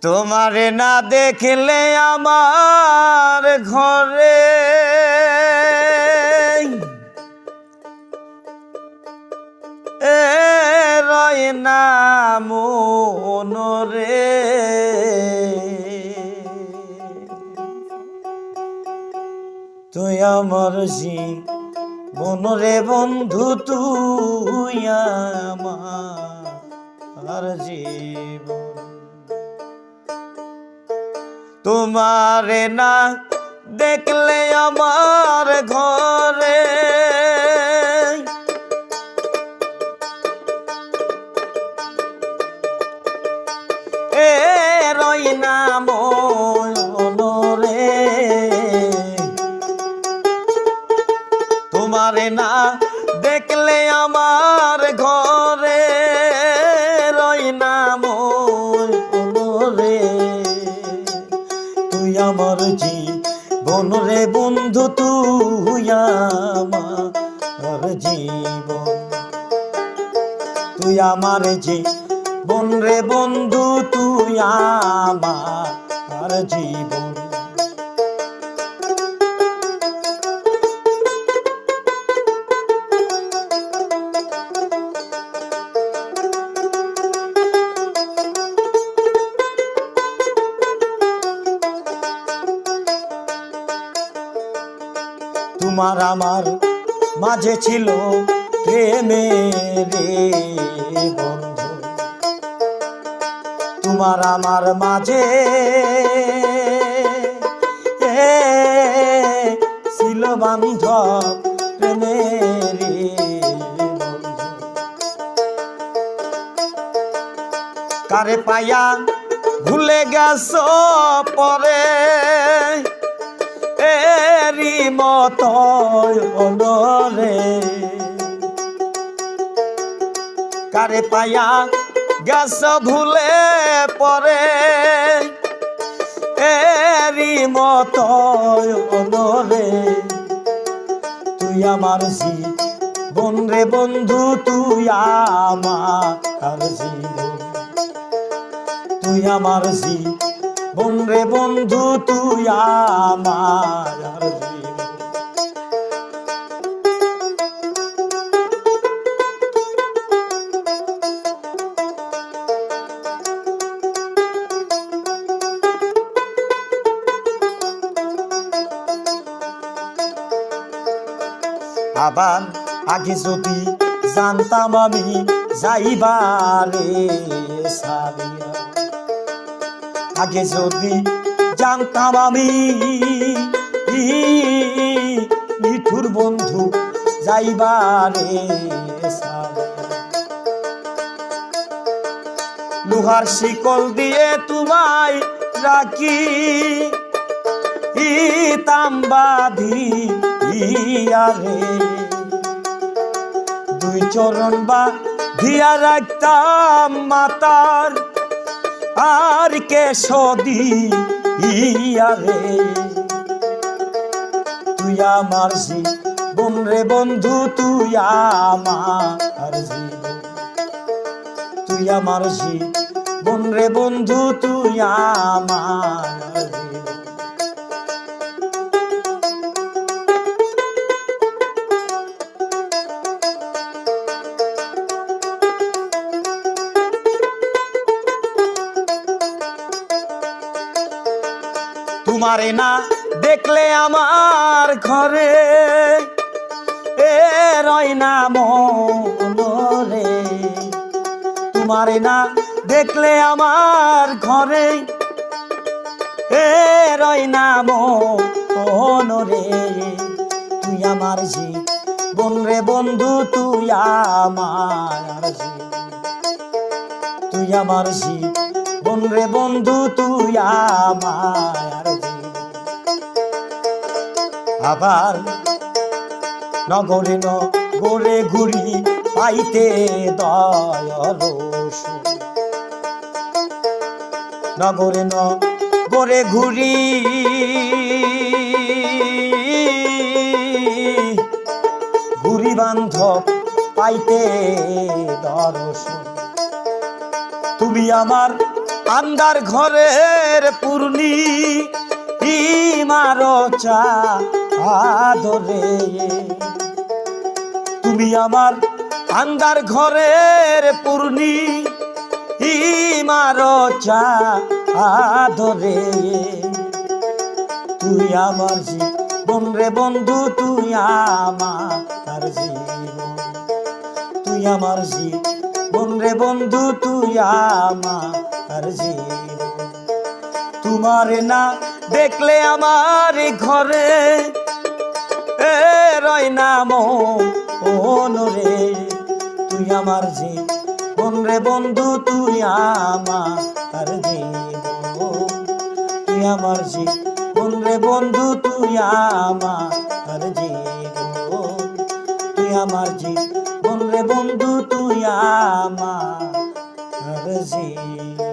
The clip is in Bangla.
তোমারে না দেখলে আমার ঘরে রয় না মনরে। তুই আমার জীবনরে বন্ধু, তুই আমার জীবন। তোমারে না দেখলে আমার ঘরে রয় না মনরে। তোমারে না দেখলে আমার ঘরে রয় না মনরে। তুই আমার জীবন রে বন্ধু, তুই আমার জীবন। তুই আমার জীবন রে বন্ধু, তুই আমার জীবন। তোমার আমার মাঝে ছিল প্রেমের বন্ধু। তোমার আমার মাঝে ছিল বান্ধব প্রেমের বন্ধু। কারে পাইয়া ভুলে গেছ পরে এরি মত অনরে। কারে পাইয়া গেছ ভুলে পরে এরি মত অনরে। তুই আমার জীবন রে বন্ধু, তুই আমার জীবন। তুই আমার জীবন রে বন্ধু, তুই আমার জীবন। আবার আগে যদি জানতাম আমি যাইবারে সারিয়া। আগে যদি জানতাম আমি মিঠুর বন্ধু যাইবারে সারিয়া। লোহার শিকল দিয়ে তোমায় রাখি তাম্বাধি রে। দুই চরণ বা ধিয়া রাখতাম মাতার আর কে সদি রে। তুই আমার জীবন রে বন্ধু, তুই আমার জীবন। তুই আমার জীবন রে বন্ধু, তুই আমার জীবন। তোমারে না দেখলে আমার ঘরে রয় না মনরে। তোমারে না দেখলে আমার ঘরে রয় না মনরে। তুই আমার জীবন রে বন্ধু, তুই আমার জীবন। তুই আমার জীবন রে বন্ধু, তুই আমার জীবন। আবার নগরে নগরে ঘুরি পাইতে দয়ালস। নগরে নগরে ঘুরি ঘুরি বান্ধব পাইতে দর্শন। তুমি আমার আন্দার ঘরের পূর্ণি ইমারচা আদরে তুমি আমার আন্দার ঘরের পূর্ণি ইমারচা আদরে তুই আমার জীবন রে বন্ধু তুই আমার জীবন তুই আমার জীবন রে বন্ধু তুই আমার জীবন তোমার না দেখলে আমার ঘরে রয় না মন রে তুই আমার জীবন রে বন্ধু তুই আমার জীবন তুই আমার জীবন রে বন্ধু তুই আমার জীবন তুই আমার জীবন রে বন্ধু তুই আমার জীবন